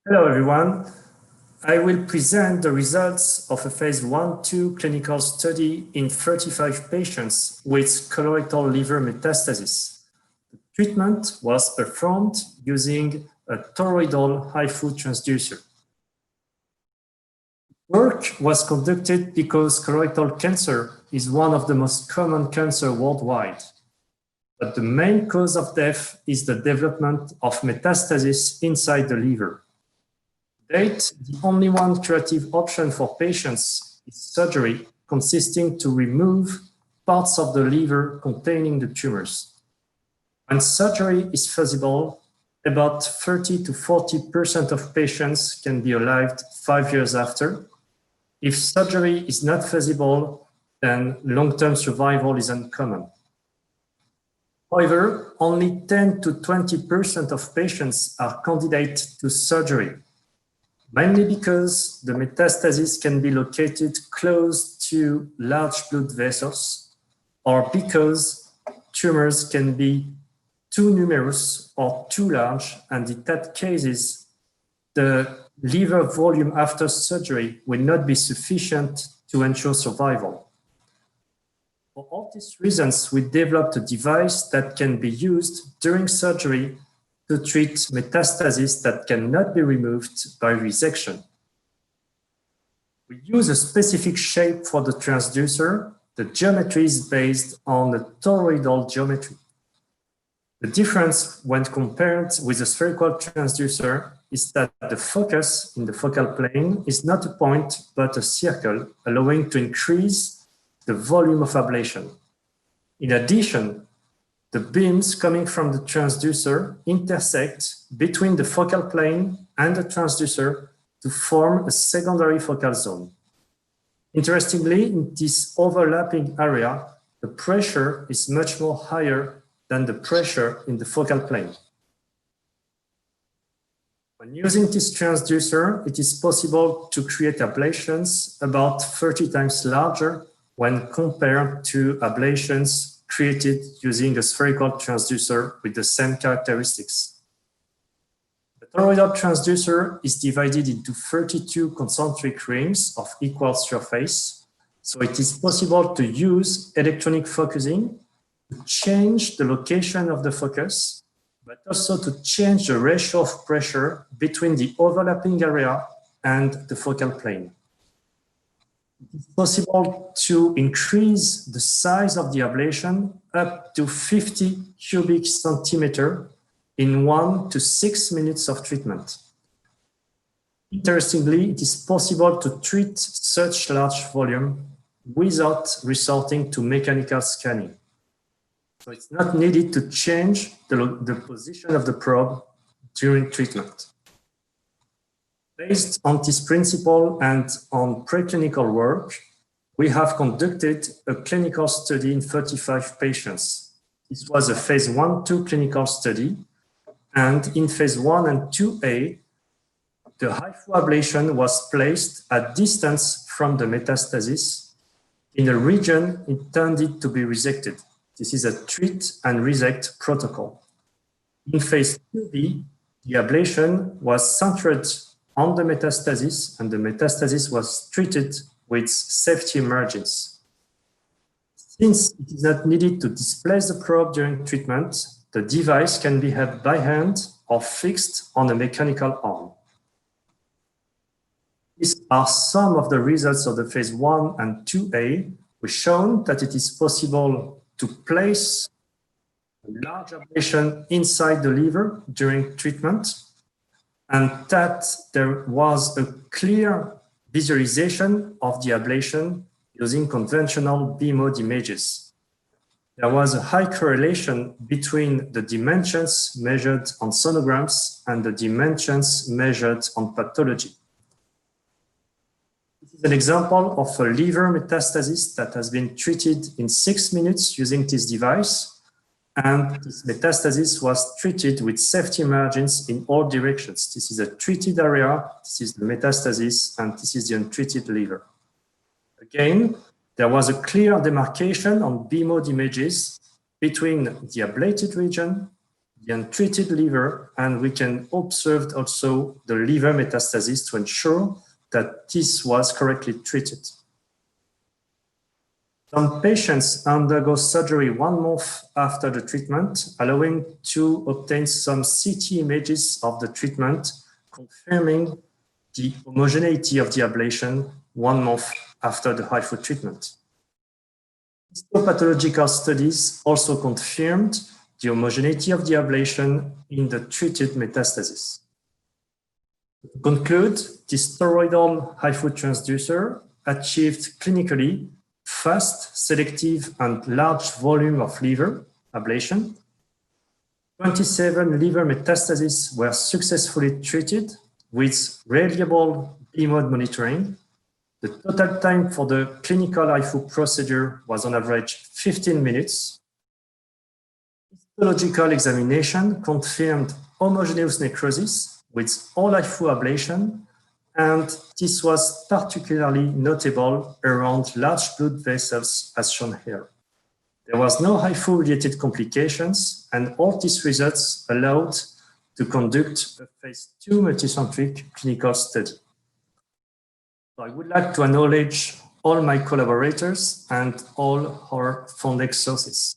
Hello, everyone. I will present the results of a phase 1-2 clinical study in 35 patients with colorectal liver metastasis. The treatment was performed using a toroidal HIFU transducer. Work was conducted because colorectal cancer is one of the most common cancers worldwide. But the main cause of death is the development of metastasis inside the liver. To date, the only one curative option for patients is surgery, consisting to remove parts of the liver containing the tumors. When surgery is feasible, about 30 to 40% of patients can be alive 5 years after. If surgery is not feasible, then long-term survival is uncommon. However, only 10 to 20% of patients are candidate to surgery, mainly because the metastasis can be located close to large blood vessels, or because tumors can be too numerous or too large, and in that cases, the liver volume after surgery will not be sufficient to ensure survival. For all these reasons, we developed a device that can be used during surgery to treat metastases that cannot be removed by resection. We use a specific shape for the transducer. The geometry is based on the toroidal geometry. The difference when compared with a spherical transducer is that the focus in the focal plane is not a point, but a circle, allowing to increase the volume of ablation. In addition, the beams coming from the transducer intersect between the focal plane and the transducer to form a secondary focal zone. Interestingly, in this overlapping area, the pressure is much more higher than the pressure in the focal plane. When using this transducer, it is possible to create ablations about 30 times larger when compared to ablations created using a spherical transducer with the same characteristics. The toroidal transducer is divided into 32 concentric rings of equal surface, so it is possible to use electronic focusing to change the location of the focus, but also to change the ratio of pressure between the overlapping area and the focal plane. It is possible to increase the size of the ablation up to 50 cubic centimeter in 1 to 6 minutes of treatment. Interestingly, it is possible to treat such large volume without resorting to mechanical scanning. So it's not needed to change the position of the probe during treatment. Based on this principle and on preclinical work, we have conducted a clinical study in 35 patients. This was a phase 1-2 clinical study, and in phase 1 and 2A, the HIFU ablation was placed at distance from the metastasis in a region intended to be resected. This is a treat and resect protocol. In phase 2B, the ablation was centered on the metastasis, and the metastasis was treated with safety margins. Since it is not needed to displace the probe during treatment, the device can be held by hand or fixed on a mechanical arm. These are some of the results of the phase 1 and 2A. We've shown that it is possible to place a large ablation inside the liver during treatment, and that there was a clear visualization of the ablation using conventional B-mode images. There was a high correlation between the dimensions measured on sonograms and the dimensions measured on pathology. This is an example of a liver metastasis that has been treated in 6 minutes using this device, and this metastasis was treated with safety margins in all directions. This is a treated area, this is the metastasis, and this is the untreated liver. Again, there was a clear demarcation on B-mode images between the ablated region, the untreated liver, and we can observe also the liver metastasis to ensure that this was correctly treated. Some patients undergo surgery 1 month after the treatment, allowing to obtain some CT images of the treatment, confirming the homogeneity of the ablation 1 month after the HIFU treatment. Histopathological studies also confirmed the homogeneity of the ablation in the treated metastases. To conclude, this toroidal HIFU transducer achieved clinically fast, selective, and large volume of liver ablation. 27 liver metastases were successfully treated with reliable B-mode monitoring. The total time for the clinical HIFU procedure was on average 15 minutes. Histological examination confirmed homogeneous necrosis with all HIFU ablation, and this was particularly notable around large blood vessels as shown here. There was no HIFU-related complications, and all these results allowed to conduct a phase 2 multicentric clinical study. So I would like to acknowledge all my collaborators and all our funding sources.